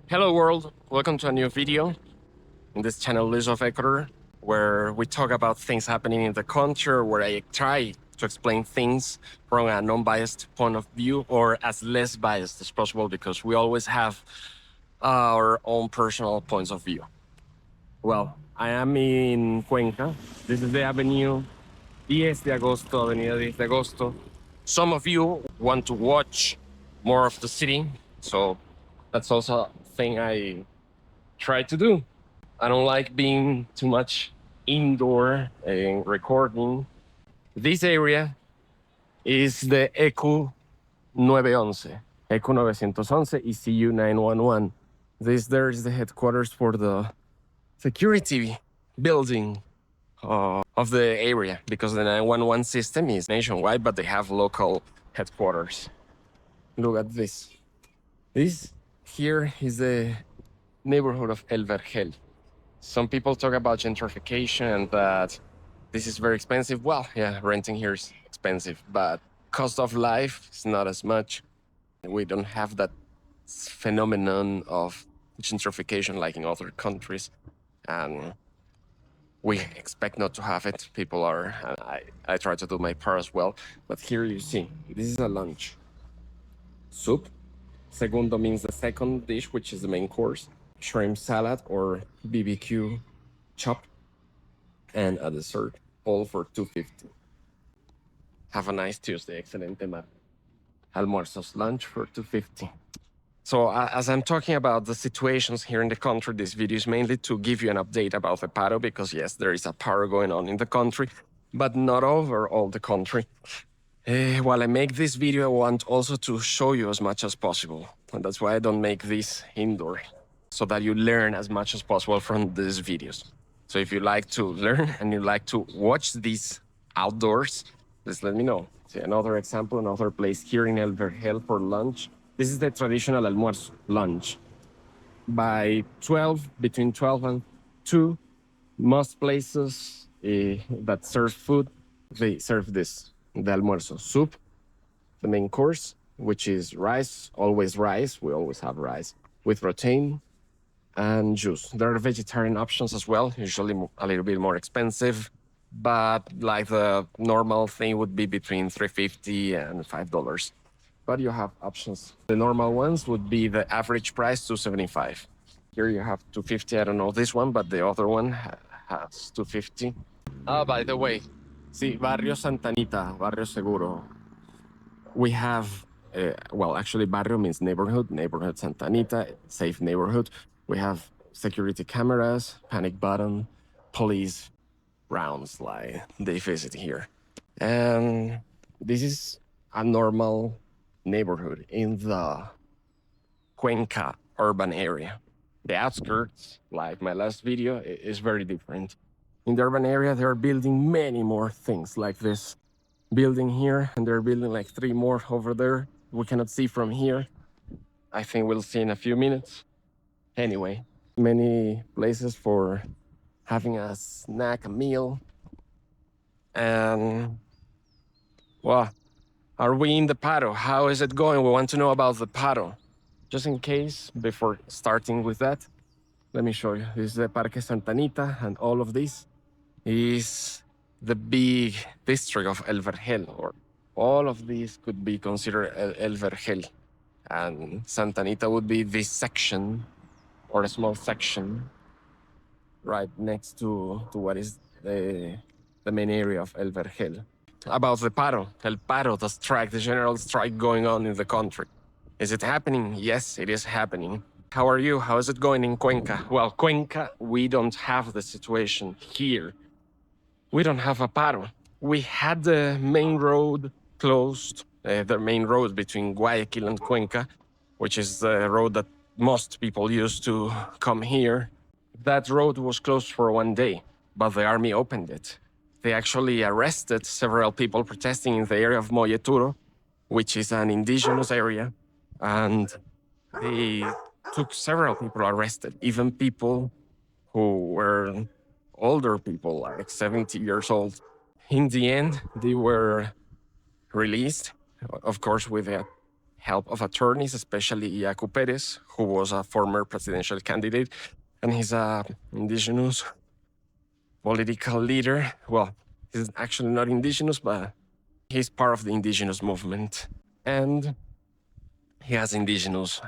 Hello world, welcome to a new video in this channel Liz of Ecuador, where we talk about things happening in the country, where I try to explain things from a non-biased point of view or as less biased as possible because we always have our own personal points of view. Well, I am in Cuenca. This is the avenue 10 de agosto, Avenida 10 de agosto. Some of you want to watch more of the city, so that's also a thing I try to do. I don't like being too much indoor and recording. This area is the ECU 911, ECU 911, ECU 911. This there is the headquarters for the security building of the area because the 911 system is nationwide, but they have local headquarters. Look at this. This here is the neighborhood of El Vergel. Some people talk about gentrification and that this is very expensive. Well, yeah, renting here is expensive, but cost of life is not as much. We don't have that phenomenon of gentrification like in other countries. And we expect not to have it. People are, I try to do my part as well. But here you see, this is a lunch. Soup. Segundo means the second dish, which is the main course. Shrimp salad or BBQ chop. And a dessert, all for $2.50. Have a nice Tuesday. Excelente mar. Almuerzos, lunch for $2.50. So as I'm talking about the situations here in the country, this video is mainly to give you an update about the Paro, because yes, there is a Paro going on in the country, but not over all the country. While I make this video, I want also to show you as much as possible. And that's why I don't make this indoor, so that you learn as much as possible from these videos. So if you like to learn and you like to watch these outdoors, just let me know. See, another example, another place here in El Vergel for lunch. This is the traditional almuerzo, lunch. By 12, between 12 and 2, most places that serve food, they serve this, the almuerzo. Soup, the main course, which is rice, always rice. We always have rice with protein and juice. There are vegetarian options as well, usually a little bit more expensive, but like the normal thing would be between $3.50 and $5. But you have options. The normal ones would be the average price $2.75. Here you have $2.50. I don't know this one, but the other one has $2.50. By the way, see, Barrio Santa Anita, Barrio Seguro. We have, well, actually, barrio means neighborhood, neighborhood Santa Anita, safe neighborhood. We have security cameras, panic button, police rounds, like they visit here. And this is a normal neighborhood in the Cuenca urban area. The outskirts, like my last video, is very different. In the urban area, they're building many more things like this building here, and they're building like 3 more over there. We cannot see from here. I think we'll see in a few minutes. Anyway, many places for having a snack, a meal. And, well, are we in the Paro? How is it going? We want to know about the Paro. Just in case, before starting with that, let me show you. This is the Parque Santa Anita, and all of this is the big district of El Vergel, or all of these could be considered El Vergel. And Santa Anita would be this section, or a small section, right next to what is the main area of El Vergel. About the Paro, El Paro, the strike, the general strike going on in the country. Is it happening? Yes, it is happening. How are you? How is it going in Cuenca? Well, Cuenca, we don't have the situation here. We don't have a Paro. We had the main road closed, the main road between Guayaquil and Cuenca, which is the road that most people use to come here. That road was closed for 1 day, but the army opened it. They actually arrested several people protesting in the area of Molleturo, which is an indigenous area, and they took several people arrested, even people who were older people, like 70 years old. In the end, they were released, of course, with a help of attorneys, especially Iacu Perez, who was a former presidential candidate, and he's a indigenous political leader. Well, he's actually not indigenous, but he's part of the indigenous movement, and he has indigenous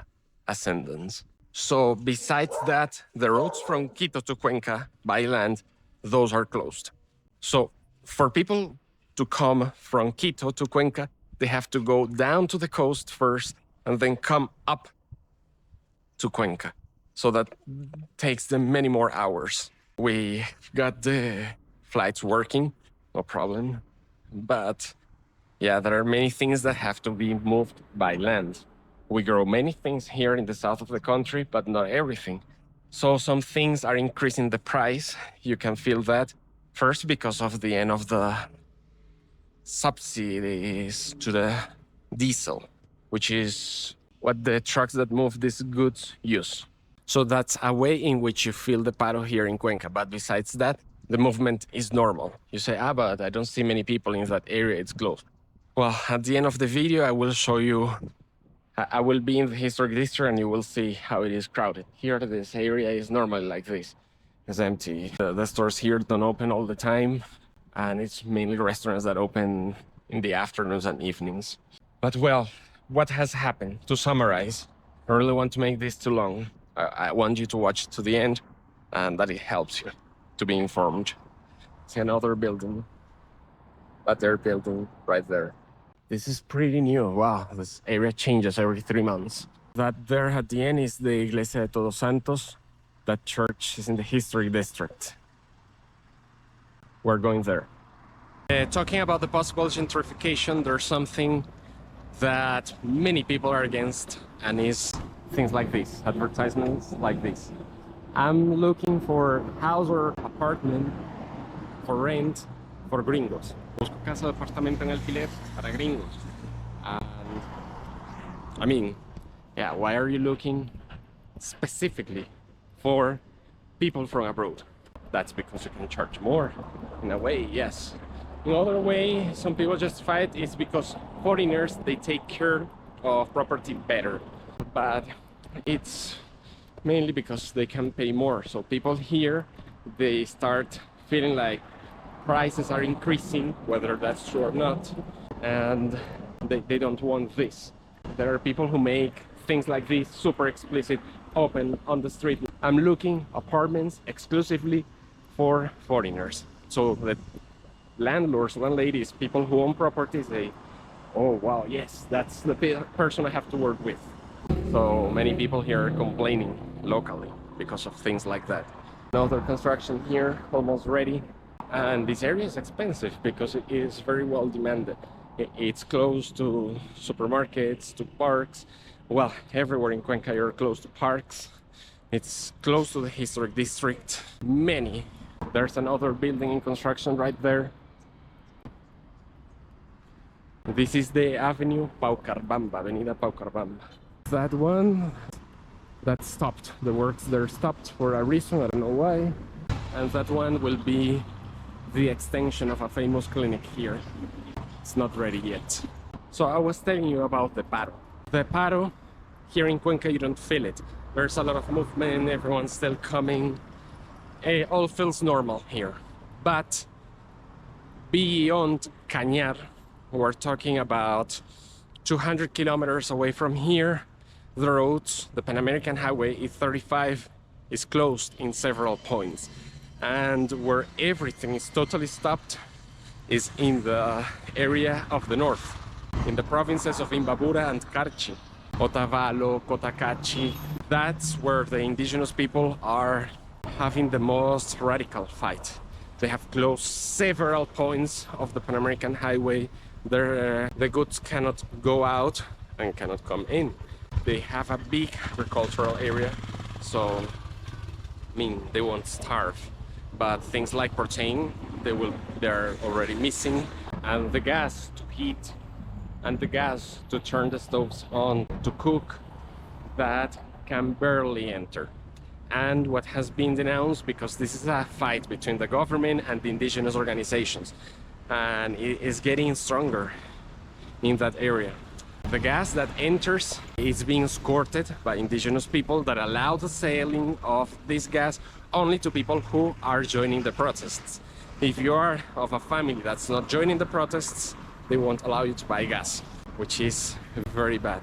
ascendants. So besides that, the roads from Quito to Cuenca by land, those are closed. So for people to come from Quito to Cuenca, they have to go down to the coast first and then come up to Cuenca. So that takes them many more hours. We got the flights working, no problem. But yeah, there are many things that have to be moved by land. We grow many things here in the south of the country, but not everything. So some things are increasing the price. You can feel that. First, because of the end of the subsidies to the diesel, which is what the trucks that move these goods use. So that's a way in which you feel the paro here in Cuenca. But besides that, the movement is normal. You say, but I don't see many people in that area, it's closed. Well, at the end of the video, I will show you, I will be in the historic district and you will see how it is crowded. Here, this area is normally like this. It's empty. The stores here don't open all the time, and it's mainly restaurants that open in the afternoons and evenings. But well, what has happened? To summarize, I really want to make this too long. I want you to watch to the end, and that it helps you to be informed. See another building, that they're building right there. This is pretty new. Wow, this area changes every 3 months. That there at the end is the Iglesia de Todos Santos. That church is in the historic district. We're going there. Talking about the possible gentrification, there's something that many people are against, and is things like this, advertisements like this. I'm looking for house or apartment for rent for gringos. Busco casa o apartamento en alquiler para gringos. And I mean, yeah, why are you looking specifically for people from abroad? That's because you can charge more. In a way, yes. In other way, some people justify it is because foreigners, they take care of property better. But it's mainly because they can pay more. So people here, they start feeling like prices are increasing, whether that's true or not, and they don't want this. There are people who make things like this super explicit, open on the street. I'm looking apartments exclusively for foreigners. So the landlords, landladies, people who own properties, they, oh wow, yes, that's the person I have to work with. So many people here are complaining locally because of things like that. Another construction here, almost ready. And this area is expensive because it is very well demanded. It's close to supermarkets, to parks. Well, everywhere in Cuenca you're close to parks. It's close to the historic district. Many. There's another building in construction right there. This is the Avenue Paucarbamba, Avenida Paucarbamba. That one, that stopped. The works there stopped for a reason, I don't know why. And that one will be the extension of a famous clinic here. It's not ready yet. So I was telling you about the Paro. The Paro, here in Cuenca you don't feel it. There's a lot of movement, everyone's still coming. It all feels normal here. But beyond Cañar, we're talking about 200 kilometers away from here, the roads, the Pan American Highway E35 is closed in several points. And where everything is totally stopped is in the area of the north, in the provinces of Imbabura and Carchi, Otavalo, Cotacachi. That's where the indigenous people are having the most radical fight. They have closed several points of the Pan American Highway. The goods cannot go out and cannot come in. They have a big agricultural area, so I mean, they won't starve. But things like protein, they're already missing, and the gas to heat and the gas to turn the stoves on to cook, that can barely enter. And what has been denounced, because this is a fight between the government and the indigenous organizations, and it is getting stronger in that area. The gas that enters is being escorted by indigenous people that allow the sailing of this gas only to people who are joining the protests. If you are of a family that's not joining the protests, they won't allow you to buy gas, which is very bad.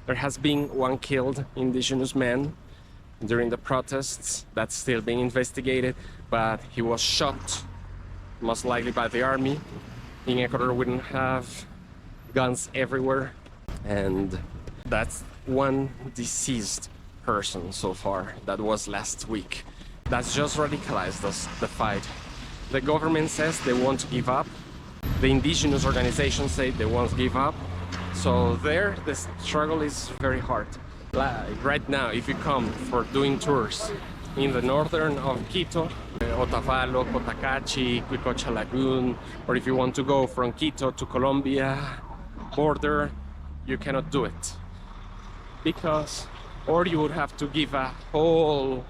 There has been one killed indigenous man during the protests. That's still being investigated, but he was shot, most likely by the army. In Ecuador, we don't have guns everywhere, and that's one deceased person so far. That was last week. That's just radicalized the fight. The government says they won't give up. The indigenous organizations say they won't give up. So there, the struggle is very hard. Right now, if you come for doing tours in the northern of Quito, Otavalo, Cotacachi, Cuicocha Lagoon, or if you want to go from Quito to Colombia border, you cannot do it. Or you would have to give a whole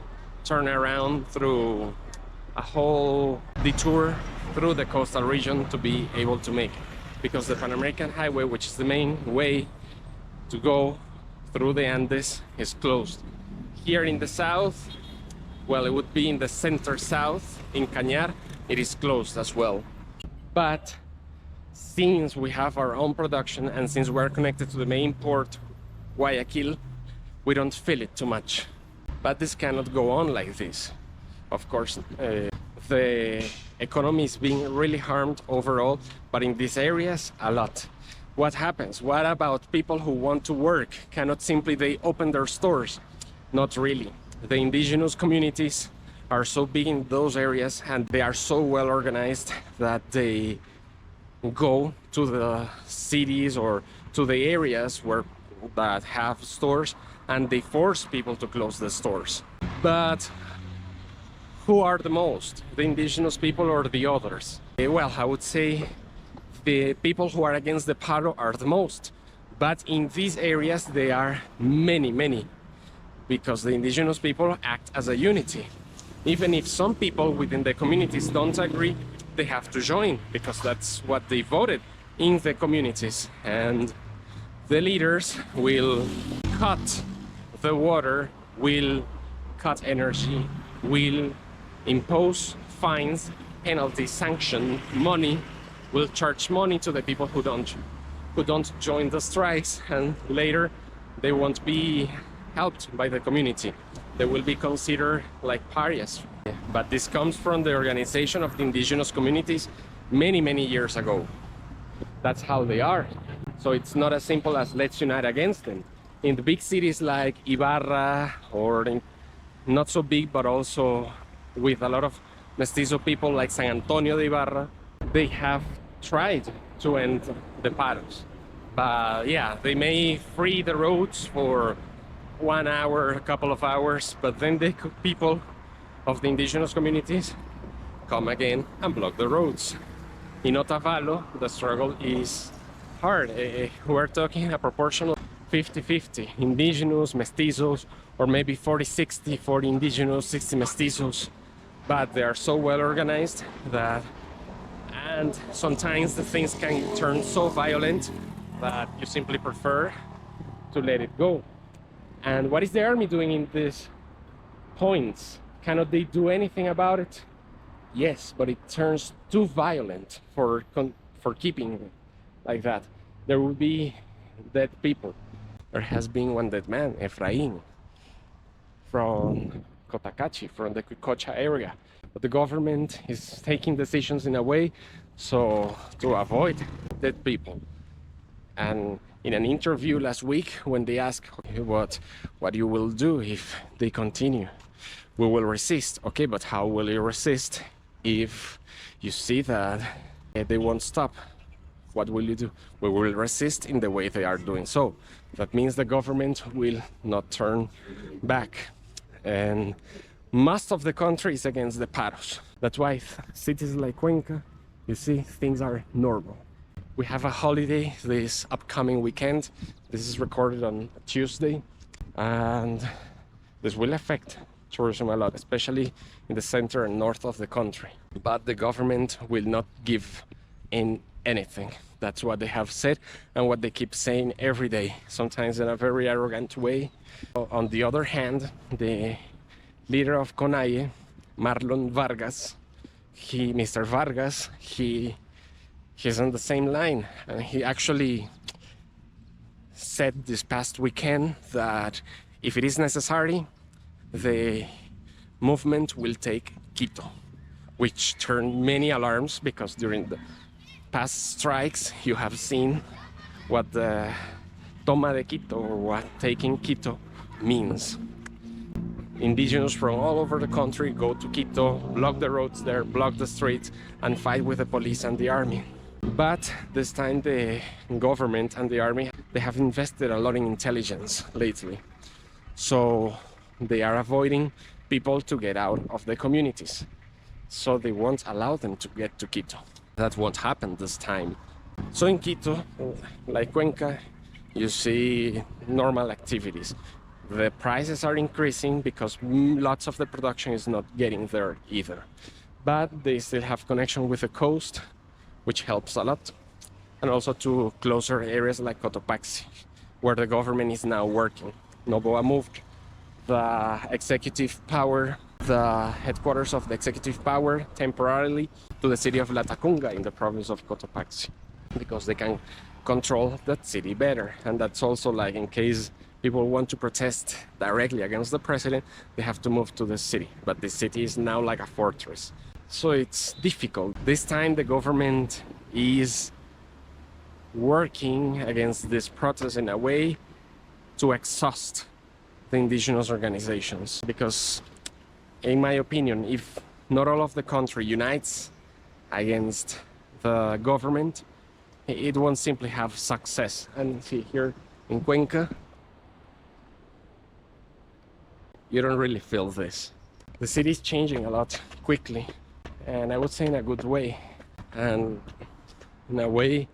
turnaround through a whole detour through the coastal region to be able to make it. Because the Pan American Highway, which is the main way to go through the Andes, is closed. Here in the south, well, it would be in the center south, in Cañar, it is closed as well. But since we have our own production and since we're connected to the main port, Guayaquil, we don't feel it too much. But this cannot go on like this. Of course, the economy is being really harmed overall, but in these areas, a lot. What happens? What about people who want to work? Cannot simply they open their stores? Not really. The indigenous communities are so big in those areas and they are so well organized that they go to the cities or to the areas that have stores and they force people to close the stores. But who are the most? The indigenous people or the others? Well, I would say the people who are against the Paro are the most. But in these areas, there are many, because the indigenous people act as a unity. Even if some people within the communities don't agree, they have to join because that's what they voted in the communities. And the leaders will cut the water, will cut energy, will impose fines, penalties, sanction, money, will charge money to the people who don't join the strikes, and later they won't be helped by the community. They will be considered like pariahs. But this comes from the organization of the indigenous communities many years ago. That's how they are. So it's not as simple as let's unite against them. In the big cities like Ibarra, or not so big but also with a lot of mestizo people like San Antonio de Ibarra, they have tried to end the paros. But yeah, they may free the roads for 1 hour, a couple of hours, but then the people of the indigenous communities come again and block the roads. In Otavalo, the struggle is hard. We're talking a proportional 50-50, indigenous, mestizos, or maybe 40-60, 40 indigenous, 60 mestizos. But they are so well organized that, and sometimes the things can turn so violent that you simply prefer to let it go. And what is the army doing in these points? Cannot they do anything about it? Yes, but it turns too violent for keeping it like that. There will be dead people. There has been one dead man, Efrain, from Cotacachi, from the Cuicocha area. But the government is taking decisions in a way so to avoid dead people. And in an interview last week, when they asked what you will do if they continue, we will resist. Okay, but how will you resist if you see that they won't stop? What will you do? We will resist in the way they are doing so. That means the government will not turn back. And most of the country is against the paros. That's why cities like Cuenca, you see, things are normal. We have a holiday this upcoming weekend. This is recorded on Tuesday, and this will affect tourism a lot, especially in the center and north of the country. But the government will not give anything. That's what they have said and what they keep saying every day, sometimes in a very arrogant way. On the other hand, the leader of CONAIE, Marlon Vargas, Mr. Vargas, he's on the same line, and he actually said this past weekend that if it is necessary, the movement will take Quito, which turned many alarms because during the past strikes you have seen what the toma de Quito, or what taking Quito means. Indigenous from all over the country go to Quito, block the roads there, block the streets, and fight with the police and the army. But this time the government and the army, they have invested a lot in intelligence lately. So they are avoiding people to get out of the communities. So they won't allow them to get to Quito. That won't happen this time. So in Quito, like Cuenca, you see normal activities. The prices are increasing because lots of the production is not getting there either. But they still have connection with the coast, which helps a lot. And also to closer areas like Cotopaxi, where the government is now working. Noboa moved the executive power, the headquarters of the executive power, temporarily to the city of Latacunga in the province of Cotopaxi, because they can control that city better. And that's also like in case people want to protest directly against the president, they have to move to the city. But the city is now like a fortress. So it's difficult. This time the government is working against this protest in a way to exhaust the indigenous organizations. Because in my opinion, if not all of the country unites against the government, it won't simply have success. And see here in Cuenca, you don't really feel this. The city is changing a lot quickly, and I would say in a good way. And in a way,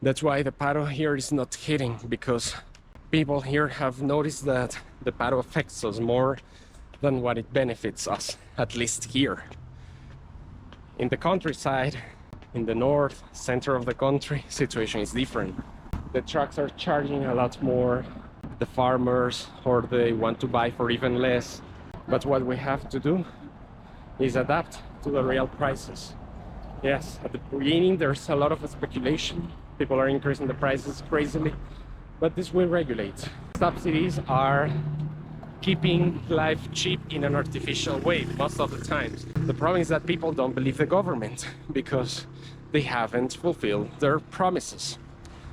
that's why the Paro here is not hitting, because people here have noticed that the Paro affects us more than what it benefits us, at least here. In the countryside, in the north, center of the country, situation is different. The trucks are charging a lot more, the farmers, or they want to buy for even less. But what we have to do is adapt to the real prices. Yes, at the beginning there's a lot of speculation. People are increasing the prices crazily, but this will regulate. Subsidies are keeping life cheap in an artificial way most of the times. The problem is that people don't believe the government because they haven't fulfilled their promises.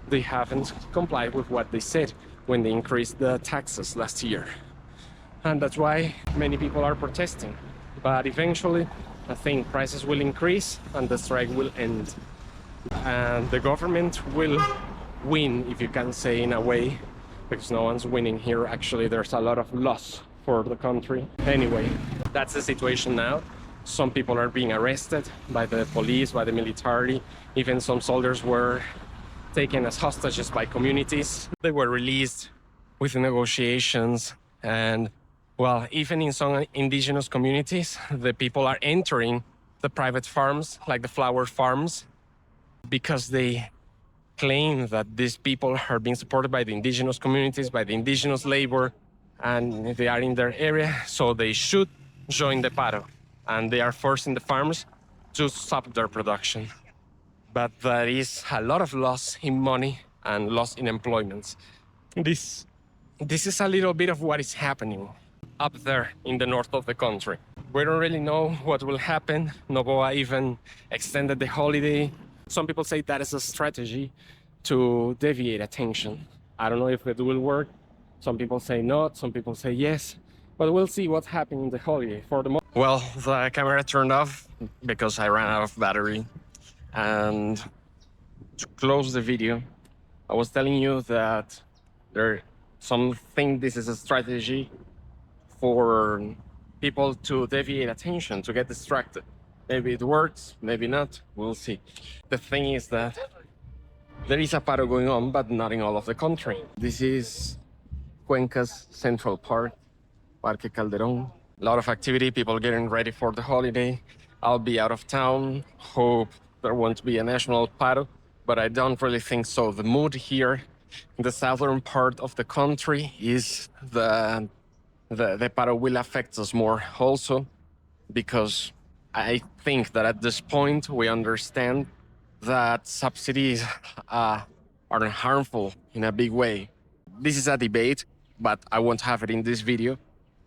They haven't complied with what they said when they increased the taxes last year. And that's why many people are protesting. But eventually, I think prices will increase and the strike will end. And the government will win, if you can say in a way, because no one's winning here. Actually, there's a lot of loss for the country. Anyway, that's the situation now. Some people are being arrested by the police, by the military. Even some soldiers were taken as hostages by communities. They were released with negotiations. And well, even in some indigenous communities, the people are entering the private farms, like the flower farms, because they claim that these people are being supported by the indigenous communities, by the indigenous labor, and they are in their area, so they should join the Paro. And they are forcing the farms to stop their production. But there is a lot of loss in money and loss in employment. This is a little bit of what is happening up there in the north of the country. We don't really know what will happen. Noboa even extended the holiday. Some people say that is a strategy to deviate attention. I don't know if it will work. Some people say not, some people say yes. But we'll see what's happening in the holiday. For the moment, well, the camera turned off because I ran out of battery. And to close the video, I was telling you that some think this is a strategy for people to deviate attention, to get distracted. Maybe it works, maybe not, we'll see. The thing is that there is a paro going on, but not in all of the country. This is Cuenca's central part, Parque Calderón. A lot of activity, people getting ready for the holiday. I'll be out of town, hope there won't be a national paro, but I don't really think so. The mood here in the southern part of the country is the Paro will affect us more also, because I think that at this point we understand that subsidies are harmful in a big way. This is a debate, but I won't have it in this video.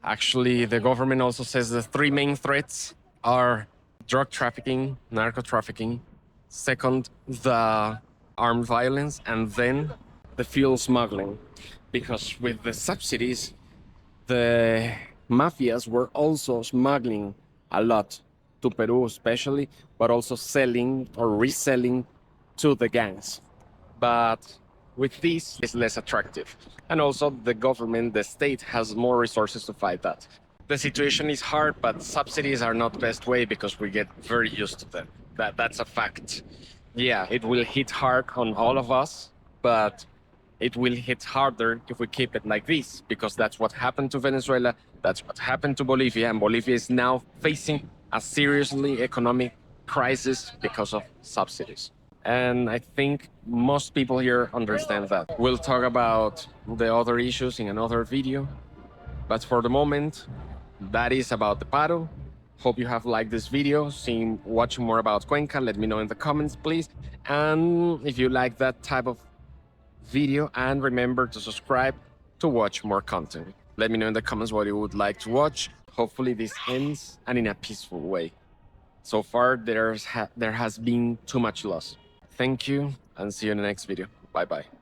Actually, the government also says the three main threats are drug trafficking, narco trafficking, second, the armed violence, and then the fuel smuggling. Because with the subsidies, the mafias were also smuggling a lot to Peru, especially, but also selling or reselling to the gangs. But with this, it's less attractive. And also, the government, the state, has more resources to fight that. The situation is hard, but subsidies are not the best way because we get very used to them. That's a fact. Yeah, it will hit hard on all of us, but it will hit harder if we keep it like this, because that's what happened to Venezuela, that's what happened to Bolivia, and Bolivia is now facing a seriously economic crisis because of subsidies. And I think most people here understand that. We'll talk about the other issues in another video, but for the moment, that is about the Paro. Hope you have liked this video, watching more about Cuenca. Let me know in the comments, please. And if you like that type of video, and remember to subscribe to watch more content. Let me know in the comments what you would like to watch. Hopefully this ends and in a peaceful way. So far, there has been too much loss. Thank you, and see you in the next video. Bye-bye.